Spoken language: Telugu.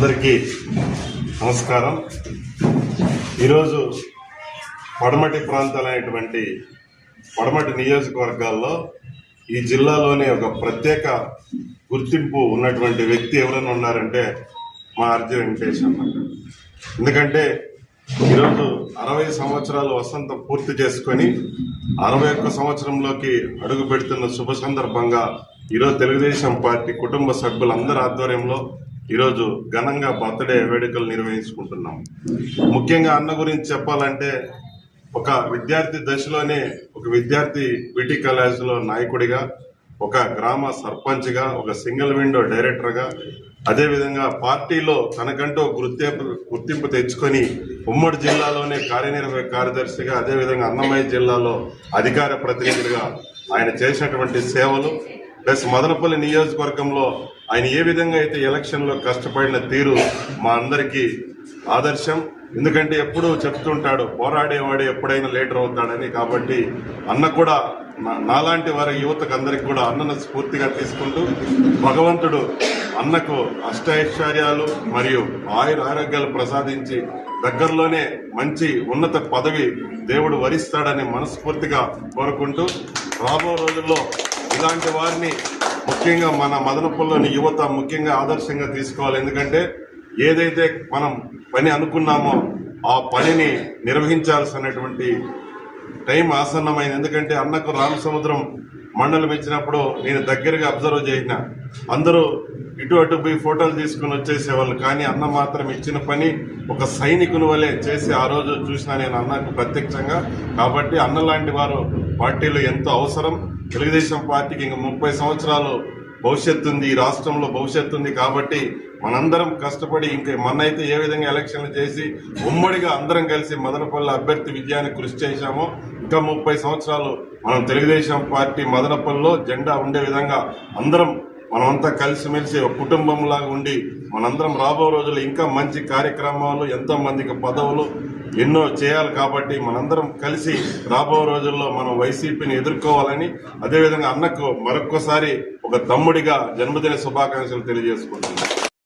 అందరికీ నమస్కారం. ఈరోజు పడమటి ప్రాంతాలైనటువంటి పడమటి నియోజకవర్గాల్లో ఈ జిల్లాలోనే ఒక ప్రత్యేక గుర్తింపు ఉన్నటువంటి వ్యక్తి ఎవరైనా ఉన్నారంటే మా ఆర్జీ వెంకటేష్ అన్నమాట. ఎందుకంటే ఈరోజు 60 సంవత్సరాలు వసంతం పూర్తి చేసుకొని 61 సంవత్సరంలోకి అడుగు పెడుతున్న శుభ సందర్భంగా ఈరోజు తెలుగుదేశం పార్టీ కుటుంబ సభ్యులందరి ఆధ్వర్యంలో ఈరోజు ఘనంగా బర్త్డే వేడుకలు నిర్వహించుకుంటున్నాం. ముఖ్యంగా అన్న గురించి చెప్పాలంటే ఒక విద్యార్థి దశలోనే ఒక విద్యార్థి బీటీ కాలేజీలో నాయకుడిగా, ఒక గ్రామ సర్పంచ్గా, ఒక సింగిల్ విండో డైరెక్టర్గా, అదేవిధంగా పార్టీలో తనకంటూ గుర్తింపు తెచ్చుకొని ఉమ్మడి జిల్లాలోనే కార్యనిర్వాహక కార్యదర్శిగా, అదేవిధంగా అన్నమయ్య జిల్లాలో అధికార ప్రతినిధులుగా ఆయన చేసినటువంటి సేవలు ప్లస్ మదనపల్లి నియోజకవర్గంలో ఆయన ఏ విధంగా అయితే ఎలక్షన్లో కష్టపడిన తీరు మా అందరికీ ఆదర్శం. ఎందుకంటే ఎప్పుడూ చెప్తుంటాడు పోరాడేవాడే ఎప్పుడైనా లీడర్ అవుతాడని. కాబట్టి అన్న కూడా నాలాంటి వారి యువతకు అందరికి కూడా అన్నను స్ఫూర్తిగా తీసుకుంటూ భగవంతుడు అన్నకు అష్టైశ్వర్యాలు మరియు ఆరోగ్యాలు ప్రసాదించి దగ్గరలోనే మంచి ఉన్నత పదవి దేవుడు వరిస్తాడని మనస్ఫూర్తిగా కోరుకుంటూ రాబో రోజుల్లో ఇలాంటి వారిని ముఖ్యంగా మన మదనపల్లిలోని యువత ముఖ్యంగా ఆదర్శంగా తీసుకోవాలి. ఎందుకంటే ఏదైతే మనం పని అనుకున్నామో ఆ పనిని నిర్వహించాల్సినటువంటి టైం ఆసన్నమైంది. ఎందుకంటే అన్నకు రామసముద్రం మండలం ఇచ్చినప్పుడు నేను దగ్గరగా అబ్జర్వ్ చేసిన అందరూ ఇటు అటు పోయి ఫోటోలు తీసుకుని వచ్చేసేవాళ్ళు, కానీ అన్న మాత్రం ఇచ్చిన పని ఒక సైనికుని వలె చేసి ఆ రోజు చూసిన నేను అన్నకు ప్రత్యక్షంగా. కాబట్టి అన్న లాంటి వారు పార్టీలో ఎంతో అవసరం. తెలుగుదేశం పార్టీకి ఇంక 30 సంవత్సరాలు భవిష్యత్తు ఉంది, ఈ రాష్ట్రంలో భవిష్యత్తు ఉంది. కాబట్టి మనందరం కష్టపడి ఇంకా మొన్నైతే ఏ విధంగా ఎలక్షన్లు చేసి ఉమ్మడిగా అందరం కలిసి మదనపల్లి అభ్యర్థి విజయానికి కృషి చేశామో ఇంకా 30 సంవత్సరాలు మనం తెలుగుదేశం పార్టీ మదనపల్లిలో జెండా ఉండే విధంగా అందరం మనమంతా కలిసిమెలిసి ఒక కుటుంబంలాగా ఉండి మనందరం రాబో రోజుల్లో ఇంకా మంచి కార్యక్రమాలు, ఎంతో మందికి పదవులు ఎన్నో చేయాలి. కాబట్టి మనందరం కలిసి రాబో రోజుల్లో మనం వైసీపీని ఎదుర్కోవాలని, అదేవిధంగా అన్నకు మరొక్కసారి ఒక తమ్ముడిగా జన్మదిన శుభాకాంక్షలు తెలియజేసుకుంటున్నాం.